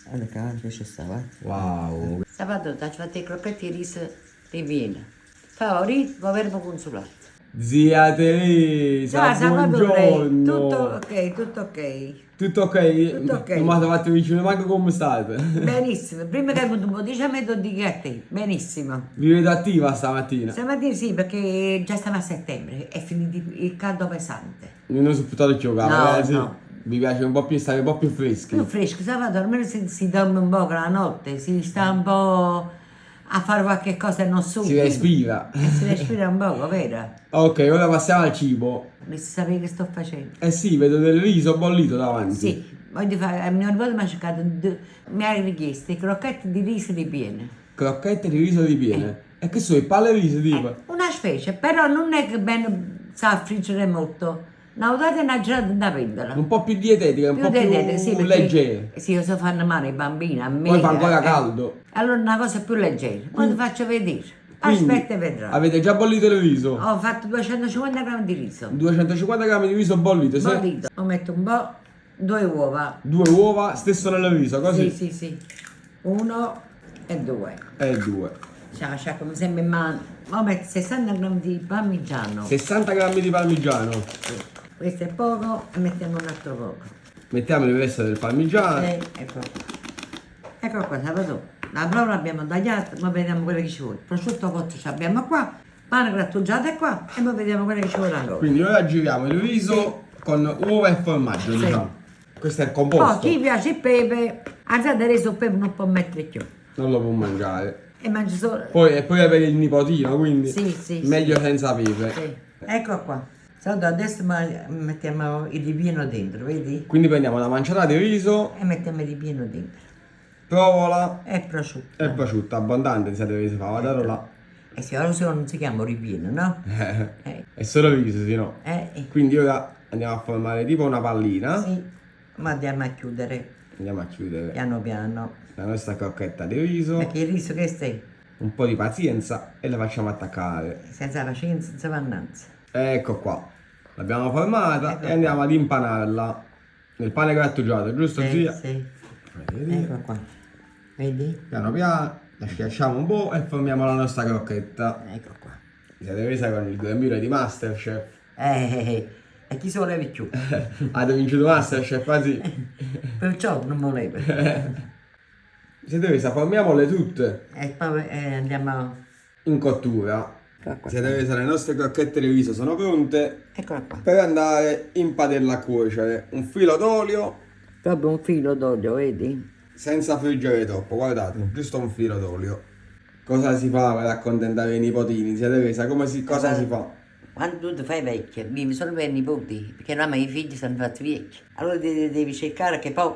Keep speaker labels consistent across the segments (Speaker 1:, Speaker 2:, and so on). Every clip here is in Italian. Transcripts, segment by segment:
Speaker 1: Guarda che avanti c'è sta, guarda.
Speaker 2: Wow.
Speaker 1: Sabato ti faccio i crocchetti di riso di Vienna. Favorito, governo consolato.
Speaker 2: Zia Teresa,
Speaker 1: Ciao Salvatore, tutto
Speaker 2: buongiorno.
Speaker 1: ok, tutto ok.
Speaker 2: Tutto ok?
Speaker 1: Tutto ok.
Speaker 2: Non mi avete fatto vicino, manco come state?
Speaker 1: Benissimo, prima che avuto un po' di ciametto di a te, benissimo.
Speaker 2: Vi vedo attiva stamattina.
Speaker 1: Stamattina sì, perché già stiamo a settembre, è finito il caldo pesante.
Speaker 2: Non ho sopportato giocare,
Speaker 1: No,
Speaker 2: sì.
Speaker 1: no.
Speaker 2: Mi piace un po' più stare un po' più freschi.
Speaker 1: Più fresco, Salvatore, almeno si dorme un po' la notte, si sta un po' a fare qualche cosa non
Speaker 2: Si
Speaker 1: subito.
Speaker 2: respira.
Speaker 1: E si respira un po', vero?
Speaker 2: Ok, ora passiamo al cibo.
Speaker 1: Vorresti sapere che sto facendo?
Speaker 2: Eh sì, vedo del riso bollito davanti.
Speaker 1: Sì, voglio fare, mio nipote mi ha cercato, mi ha richiesto i crocchetti di riso ripiene.
Speaker 2: Crocchette di riso ripiene. E che sono i palle di riso tipo?
Speaker 1: Una specie, però non è che bene sa friggere molto. Una volta è una girata da pentola.
Speaker 2: Un po' più dietetica, un
Speaker 1: Più
Speaker 2: po' più
Speaker 1: dietetica, sì, perché
Speaker 2: leggere.
Speaker 1: sì, io so fanno male ai bambini, a me.
Speaker 2: Poi fa ancora caldo.
Speaker 1: Allora una cosa più leggera. Poi ti faccio vedere.
Speaker 2: Quindi,
Speaker 1: Aspetta e vedrai.
Speaker 2: avete già bollito il riso?
Speaker 1: Ho fatto 250 grammi di riso.
Speaker 2: 250 grammi di riso bollito, se
Speaker 1: Bollito. Lo metto un po', 2 uova.
Speaker 2: 2 uova, stesso nel riso, così.
Speaker 1: Sì, sì, sì. 1 e 2.
Speaker 2: E 2.
Speaker 1: Ciao, come sempre in mano. Ora metto 60 grammi di parmigiano.
Speaker 2: 60 grammi di parmigiano.
Speaker 1: Questo è poco e mettiamo un altro poco.
Speaker 2: Mettiamo il resto del parmigiano.
Speaker 1: Ecco qua. Ecco qua, Salvatore. La prova l'abbiamo tagliata, ma vediamo quello che ci vuole. Prosciutto cotto ce l'abbiamo qua, pane grattugiato è qua e poi vediamo quello che ci vuole ancora.
Speaker 2: Quindi ora giriamo il riso con uova e formaggio,
Speaker 1: Sì.
Speaker 2: diciamo. Questo è il
Speaker 1: Poi
Speaker 2: composto.
Speaker 1: chi piace il pepe, alzate il riso il pepe non può mettere più.
Speaker 2: Non lo può mangiare.
Speaker 1: E mangi solo.
Speaker 2: Poi per il nipotino, quindi
Speaker 1: Sì, sì,
Speaker 2: meglio
Speaker 1: sì.
Speaker 2: senza pepe.
Speaker 1: Sì. Ecco qua. Salvatore, adesso mettiamo il ripieno dentro, vedi?
Speaker 2: Quindi prendiamo una manciata di riso,
Speaker 1: E mettiamo il ripieno dentro.
Speaker 2: provola
Speaker 1: E prosciutto.
Speaker 2: e prosciutto, abbondante se deve fare, guardate là.
Speaker 1: Eh sì, ora se no non si chiama ripieno, no?
Speaker 2: È solo riso, sì no?
Speaker 1: Eh.
Speaker 2: Quindi ora andiamo a formare tipo una pallina.
Speaker 1: Sì, ma andiamo a chiudere
Speaker 2: Andiamo a chiudere
Speaker 1: piano piano.
Speaker 2: la nostra crocchetta di riso.
Speaker 1: Perché il riso che stai?
Speaker 2: Un po' di pazienza e la facciamo attaccare.
Speaker 1: Senza pazienza, senza pannanza.
Speaker 2: Ecco qua. L'abbiamo formata
Speaker 1: Ecco
Speaker 2: e andiamo ad impanarla nel pane grattugiato, giusto zia?
Speaker 1: Sì.
Speaker 2: Vedi?
Speaker 1: Ecco qua. Vedi?
Speaker 2: Piano piano, la schiacciamo un po' e formiamo la nostra crocchetta.
Speaker 1: Ecco qua.
Speaker 2: Siete presa con il grembiule di Masterchef.
Speaker 1: E chi se voleva più?
Speaker 2: Avete vincito Masterchef, quasi.
Speaker 1: Perciò non voleva.
Speaker 2: Siete presa, formiamole tutte
Speaker 1: E poi andiamo.
Speaker 2: in cottura.
Speaker 1: Ecco qua.
Speaker 2: Siete presa, le nostre crocchette di riso sono pronte
Speaker 1: Eccola qua.
Speaker 2: per andare in padella a cuocere. Un filo d'olio
Speaker 1: Proprio un filo d'olio, vedi?
Speaker 2: senza friggere troppo, guardate, giusto un filo d'olio. Cosa si fa per accontentare i nipotini? Siete presa, cosa si fa?
Speaker 1: Quando tu ti fai vecchia, vivi solo per i nipoti, perché ormai i figli sono fatti vecchi. Allora devi cercare che poi,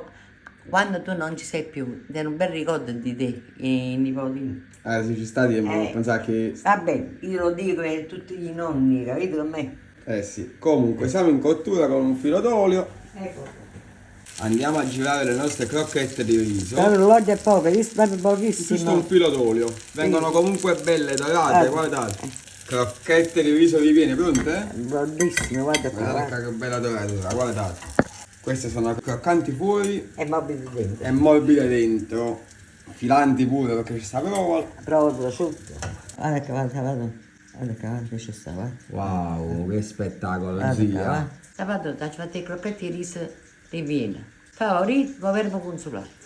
Speaker 1: quando tu non ci sei più, ti hanno un bel ricordo di te, i nipotini.
Speaker 2: Se ci sta dietro, pensare che...
Speaker 1: Va bene, io lo dico per tutti i nonni, capito con me?
Speaker 2: Eh sì, comunque siamo in cottura con un filo d'olio.
Speaker 1: Ecco.
Speaker 2: Andiamo a girare le nostre crocchette di riso.
Speaker 1: L'olio è poco, visto? Proprio
Speaker 2: Giusto un
Speaker 1: pochissimo.
Speaker 2: filo d'olio. Vengono comunque belle dorate, guardate. Crocchette di riso ripiene, pronte?
Speaker 1: Buonissimo, guarda qua.
Speaker 2: Guardate che bella doratura, guardate. Queste sono croccanti fuori
Speaker 1: È morbido dentro.
Speaker 2: e morbide dentro. Filanti pure perché ci sta provola.
Speaker 1: Prova il prosciutto. Guarda che guarda che avanti c'è sta, guarda.
Speaker 2: Wow, che spettacolo,
Speaker 1: Guarda
Speaker 2: zia.
Speaker 1: qua. Sabato ti faccio i crocchetti di riso di Vienna. Favorito, governo consolato.